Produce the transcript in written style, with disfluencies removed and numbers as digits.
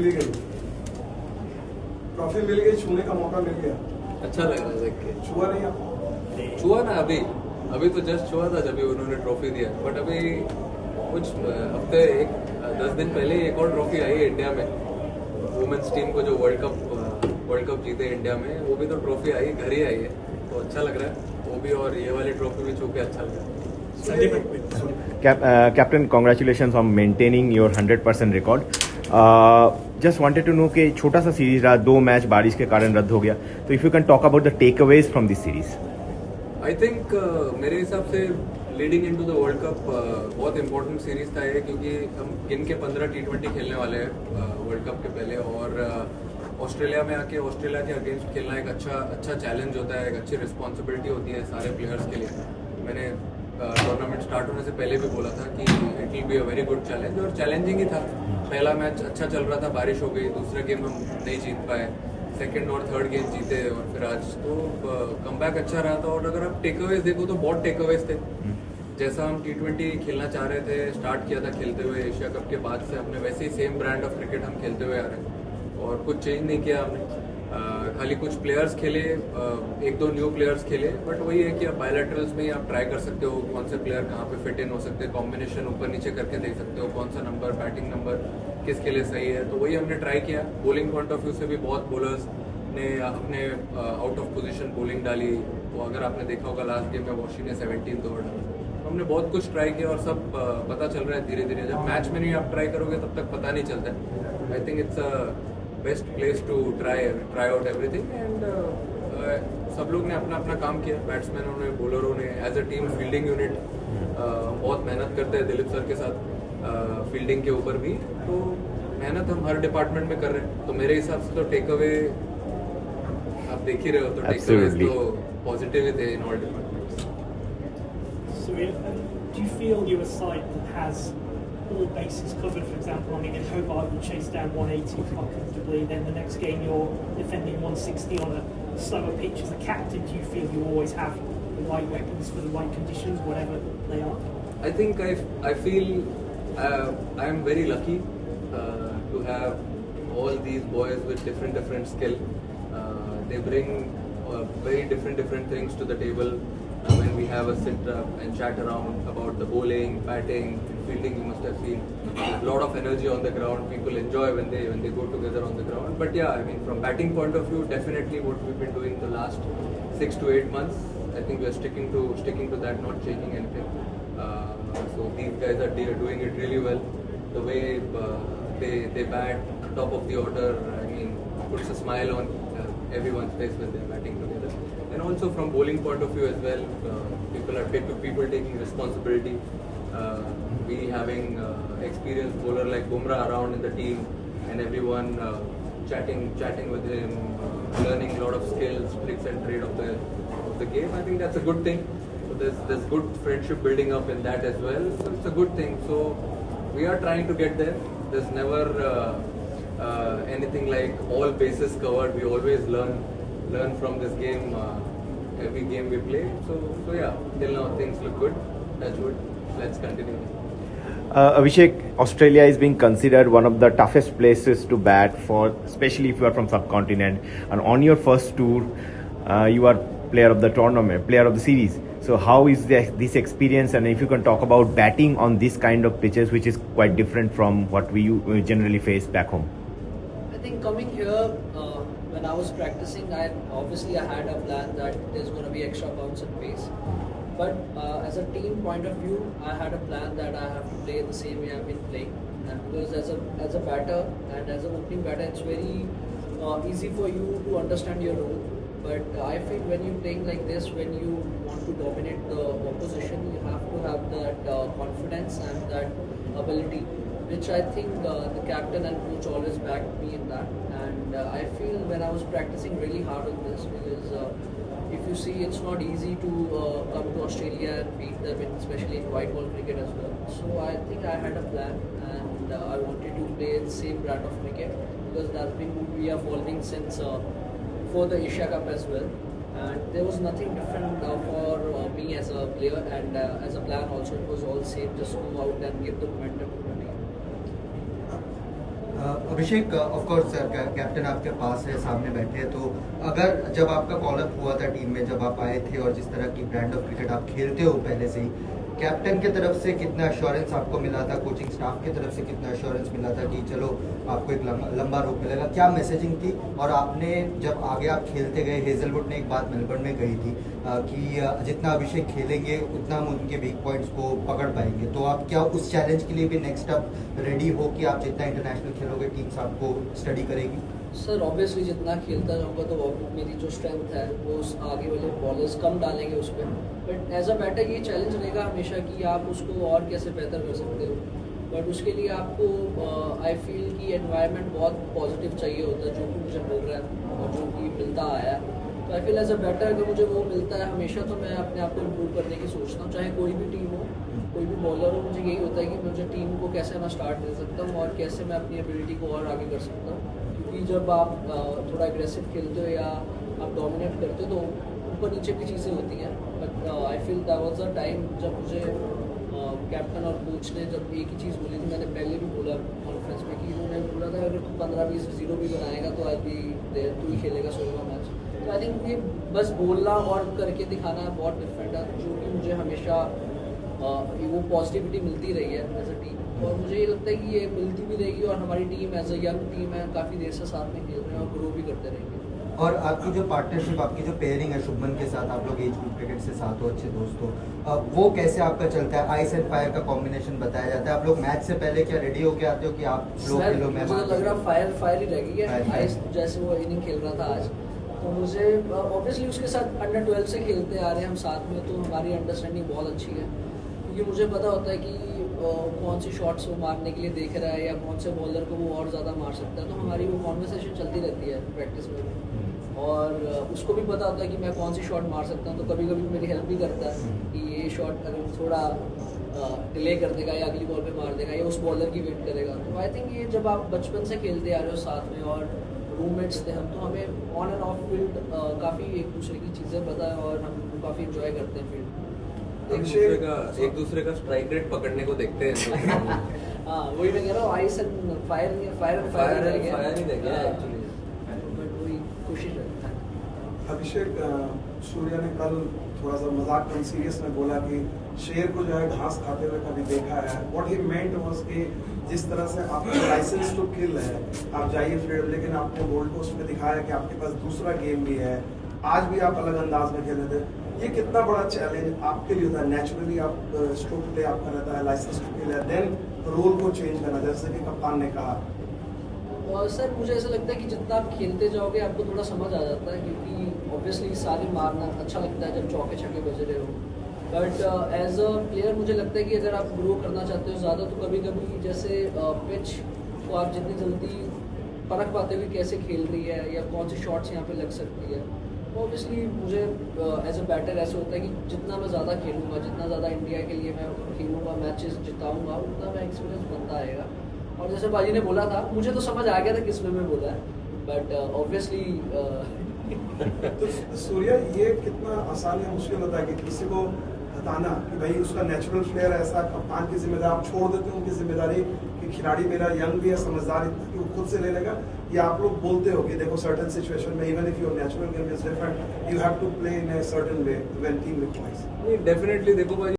मिल गई, ट्रॉफी मिल गई, छूने का मौका मिल गया। अच्छा लग रहा है देख के। छुआ नहीं आप? छुआ ना अभी तो जस्ट छुआ था जब उन्होंने ट्रॉफी दिया, बट अभी कुछ हफ्ते 10 दिन पहले एक और ट्रॉफी आई है इंडिया में, वुमेन्स टीम को जो वर्ल्ड कप जीते इंडिया में, वो भी तो ट्रॉफी आई घर ही आई है, तो अच्छा लग रहा है वो भी, और ये वाली ट्रॉफी भी छू के अच्छा लग रहा है। Captain, congratulations on maintaining your 100% record. Just wanted to know कि छोटा सा सीरीज रहा, 2 मैच बारिश के कारण रद्द हो गया, तो if you can talk about the takeaways from this series. I think मेरे हिसाब से leading into the world cup बहुत इंपॉर्टेंट सीरीज था ये, क्योंकि हम गिन के 15 T20 खेलने वाले हैं वर्ल्ड कप के पहले, और ऑस्ट्रेलिया में आके ऑस्ट्रेलिया के अगेंस्ट खेलना एक अच्छा चैलेंज होता है, एक अच्छी रिस्पॉन्सिबिलिटी होती है सारे प्लेयर्स के लिए। मैंने टूर्नामेंट स्टार्ट होने से पहले भी बोला था कि it will be a very good challenge, और चैलेंजिंग ही था। पहला मैच अच्छा चल रहा था, बारिश हो गई, दूसरा गेम हम नहीं जीत पाए, सेकंड और थर्ड गेम जीते, और फिर आज तो कमबैक अच्छा रहा था। और अगर आप टेक अवेज देखो तो बहुत टेक अवेज थे। जैसा हम T20 खेलना चाह रहे थे, स्टार्ट किया था खेलते हुए एशिया कप के बाद से, हमने वैसे ही सेम ब्रांड ऑफ क्रिकेट हम खेलते हुए आ रहे हैं, और कुछ चेंज नहीं किया हमने। खाली कुछ प्लेयर्स खेले, 1-2 न्यू प्लेयर्स खेले, बट वही है कि आप बायलैटरल्स में आप ट्राई कर सकते हो कौन से प्लेयर कहाँ पे फिट इन हो सकते हैं, कॉम्बिनेशन ऊपर नीचे करके देख सकते हो कौन सा नंबर, बैटिंग नंबर किसके लिए सही है, तो वही हमने ट्राई किया। बॉलिंग पॉइंट ऑफ व्यू से भी बहुत बॉलर्स ने अपने आउट ऑफ पोजीशन बॉलिंग डाली, तो अगर आपने देखा होगा लास्ट गेम में वॉशी ने 17th ओवर डाला, तो हमने बहुत कुछ ट्राई किया, और सब पता चल रहा है धीरे धीरे। जब मैच में नहीं आप ट्राई करोगे तब तक पता नहीं चलता। I think it's best place to try out everything, and सब लोग ने अपना अपना काम किया, बैट्समैनों ने, बॉलरों ने, as a team fielding unit बहुत मेहनत करते हैं दिलीप सर के साथ फील्डिंग के ऊपर भी, तो मेहनत हम हर डिपार्टमेंट में कर रहे हैं। तो मेरे हिसाब से तो टेक अवे आप देख ही रहे हो, तो टेक अवे तो पॉजिटिव ही थे in all departments. So, do you feel you're a side that has all bases covered? For example, I mean, in Hobart you chase down 180 quite comfortably, then the next game you're defending 160 on a slower pitch. As a captain, do you feel you always have the right weapons for the right conditions, whatever they are? I think I feel I am very lucky to have all these boys with different skill. They bring very different things to the table. When we have a sit and chat around about the bowling, batting, fielding, you must have seen a lot of energy on the ground. People enjoy when they go together on the ground. But yeah, I mean, from batting point of view, definitely what we've been doing the last 6 to 8 months, I think we are sticking to that, not changing anything. So these guys are doing it really well. The way they bat, top of the order, I mean, puts a smile on everyone's face when they're batting together. And also from bowling point of view as well, people taking responsibility. We having experienced bowler like Bumrah around in the team, and everyone chatting with him, learning a lot of skills, tricks and trade of the game. I think that's a good thing. So there's good friendship building up in that as well. So it's a good thing. So we are trying to get there. There's never anything like all bases covered. We always learn from this game. Every game we play. So yeah, till now things look good. That's good. Let's continue. Abhishek, Australia is being considered one of the toughest places to bat for, especially if you are from subcontinent. And on your first tour, you are player of the tournament, player of the series. So how is this experience? And if you can talk about batting on this kind of pitches, which is quite different from what we generally face back home. I think coming here, when I was practicing, I had a plan that there's going to be extra bounce and pace. But as a team point of view, I had a plan that I have to play the same way I've been playing. And because as a batter and as an opening batter, it's very easy for you to understand your role. But I feel when you're playing like this, when you want to dominate the opposition, you have to have that confidence and that ability, which I think the captain and coach always backed me in that. And I feel when I was practicing really hard on this, because if you see, it's not easy to come to Australia and beat them, especially in white ball cricket as well. So I think I had a plan, and I wanted to play the same brand of cricket, because that's been we are following since for the Asia Cup as well. And there was nothing different for me as a player, and as a plan also, it was all same, just go out and give the momentum to the team. Abhishek, of course captain आपके पास है, सामने बैठे हैं, तो अगर जब आपका call up हुआ था टीम में, जब आप आए थे और जिस तरह की ब्रांड ऑफ क्रिकेट आप खेलते हो पहले से ही, कैप्टन की तरफ से कितना अश्योरेंस आपको मिला था, कोचिंग स्टाफ की तरफ से कितना अश्योरेंस मिला था कि चलो आपको एक लंबा रोप मिलेगा, क्या मैसेजिंग थी? और आपने जब आगे आप खेलते गए, हेजलवुड ने एक बात मेलबर्न में कही थी कि जितना अभिषेक खेलेंगे उतना हम उनके वीक पॉइंट्स को पकड़ पाएंगे, तो आप क्या उस चैलेंज के लिए भी नेक्स्ट अप रेडी हो कि आप जितना इंटरनेशनल खेलोगे टीम्स आपको स्टडी करेगी? सर ऑब्वियसली जितना खेलता जाऊँगा तो मेरी जो स्ट्रेंथ है वो उस आगे वाले बॉलर्स कम डालेंगे उस पर, बट एज अ बैटर ये चैलेंज रहेगा हमेशा कि आप उसको और कैसे बेहतर कर सकते हो। बट उसके लिए आपको आई फील कि एनवायरनमेंट बहुत पॉजिटिव चाहिए होता है, जो कि मुझे मिल रहा है और जो कि मिलता आया है। तो I feel as a batter अगर मुझे वो मिलता है हमेशा, तो मैं अपने आप को इम्प्रूव करने की सोचता हूँ, चाहे कोई भी टीम हो, कोई भी बॉलर हो। मुझे यही होता है कि मुझे टीम को कैसे मैं स्टार्ट दे सकता हूँ और कैसे मैं अपनी एबिलिटी को और आगे कर सकता हूँ। क्योंकि जब आप थोड़ा एग्रेसिव खेलते हो या आप डोमिनेट करते हो तो ऊपर नीचे की चीज़ें होती हैं। But I feel that was the time जब मुझे कैप्टन और कोच ने जब एक ही चीज़ बोली थी, मैंने पहले भी बोला कॉन्फ्रेंस में कि उन्होंने बोला था अगर 15-20 जीरो भी बनाएगा तो आज भी तू ही खेलेगा 16वां मैच। तो आई थिंक ये बस बोलना और करके दिखाना बहुत डिफरेंट है, जो कि मुझे हमेशा वो पॉजिटिविटी मिलती रही है एज अ टीम, और मुझे ये लगता है कि ये मिलती भी रहेगी और हमारी team as a young team है, काफ़ी देर से साथ में खेल रहे हैं और ग्रो भी करते रहेंगे। और आपकी जो पार्टनरशिप, आपकी जो पेयरिंग है शुभमन के साथ, आप लोग एज ग्रुप क्रिकेट से साथ हो, अच्छे दोस्त हो, वो कैसे आपका चलता है? आइस एंड फायर का कॉम्बिनेशन बताया जाता है। आप लोग मैच से पहले क्या रेडी होके आते हो कि आप लोग खेलो? मैं मुझे लग रहा फायर ही रह गई है। आइस जैसे वो इनिंग खेल रहा था आज, तो मुझे ऑब्वियसली उसके साथ अंडर 12 से खेलते आ रहे हैं हम साथ में, तो हमारी अंडरस्टैंडिंग बहुत अच्छी है, क्योंकि मुझे पता होता है कि कौन सी शॉट्स वो मारने के लिए देख रहा है या कौन से बॉलर को वो और ज़्यादा मार सकता है। तो हमारी वो कॉन्वर्सेशन चलती रहती है प्रैक्टिस में, और उसको भी पता होता है कि मैं कौन सी शॉट मार सकता हूँ, तो कभी कभी मेरी हेल्प भी करता है कि ये शॉट अगर थोड़ा डिले कर देगा या अगली बॉल पे मार देगा या उस बॉलर की वेट करेगा। तो आई थिंक ये जब आप बचपन से खेलते आ रहे हो साथ में और रूममेट्स थे हम, तो हमें ऑन एंड ऑफ फील्ड काफ़ी एक दूसरे की चीज़ें पता है और हम काफ़ी इंजॉय करते हैं फील्ड। एक दूसरे का स्ट्राइक रेट पकड़ने को देखते हैं। हाँ वही मैं कह रहा हूँ, आइस एंड फायर ही रह गया एक्चुअली, बट वही कोशिश रहती है। अभिषेक, सूर्या ने कल थोड़ा सा मजाक में सीरियस में बोला कि शेर को जो है घास खाते हुए कभी देखा है। व्हाट ही मेंट वाज कि जिस तरह से आपका लाइसेंस टू किल है, आप जाइए फील्ड, लेकिन आपने गोल्ड कोस्ट में दिखाया कि आपके पास दूसरा गेम भी है। आज भी आप अलग अंदाज में खेल रहे थे। ये कितना बड़ा चैलेंज आपके लिए होता है? नेचुरली आप स्ट्रोक प्ले आपका रहता है, लाइसेंस टू किल है, देन रोल को चेंज करना, जैसे कि कप्तान ने कहा। और सर मुझे ऐसा लगता है कि जितना आप खेलते जाओगे आपको थोड़ा समझ आ जाता है, क्योंकि ऑब्वियसली सारे मारना अच्छा लगता है जब चौके छक्के बज रहे हो, बट एज अ प्लेयर मुझे लगता है कि अगर आप ग्रो करना चाहते हो ज़्यादा, तो कभी कभी जैसे पिच को आप जितनी जल्दी परख पाते हो कि कैसे खेल रही है या कौन सी शॉट्स यहाँ पे लग सकती है, ऑब्वियसली मुझे एज अ बैटर ऐसा होता है कि जितना मैं ज़्यादा खेलूँगा, जितना ज़्यादा इंडिया के लिए मैं खेलूँगा, मैचेस जिताऊँगा, उतना मैं एक्सपीरियंस बनता आएगा। और जैसे बाजी ने बोला था, मुझे तो समझ आ गया था किस में बोला है, बट ऑब्वियसली तो सूर्या, ये कितना आसान या मुश्किल होता है कि किसी को बताना कि भाई उसका नेचुरल फ्लेयर ऐसा, कप्तान की जिम्मेदारी आप छोड़ देते हो उनकी जिम्मेदारी कि खिलाड़ी मेरा यंग भी है, समझदार इतना कि वो खुद से ले लेगा, या आप लोग बोलते हो कि देखो सर्टेन सिचुएशन में even if your natural game is different, you have to play in a certain way when team requires? Definitely देखो भाई,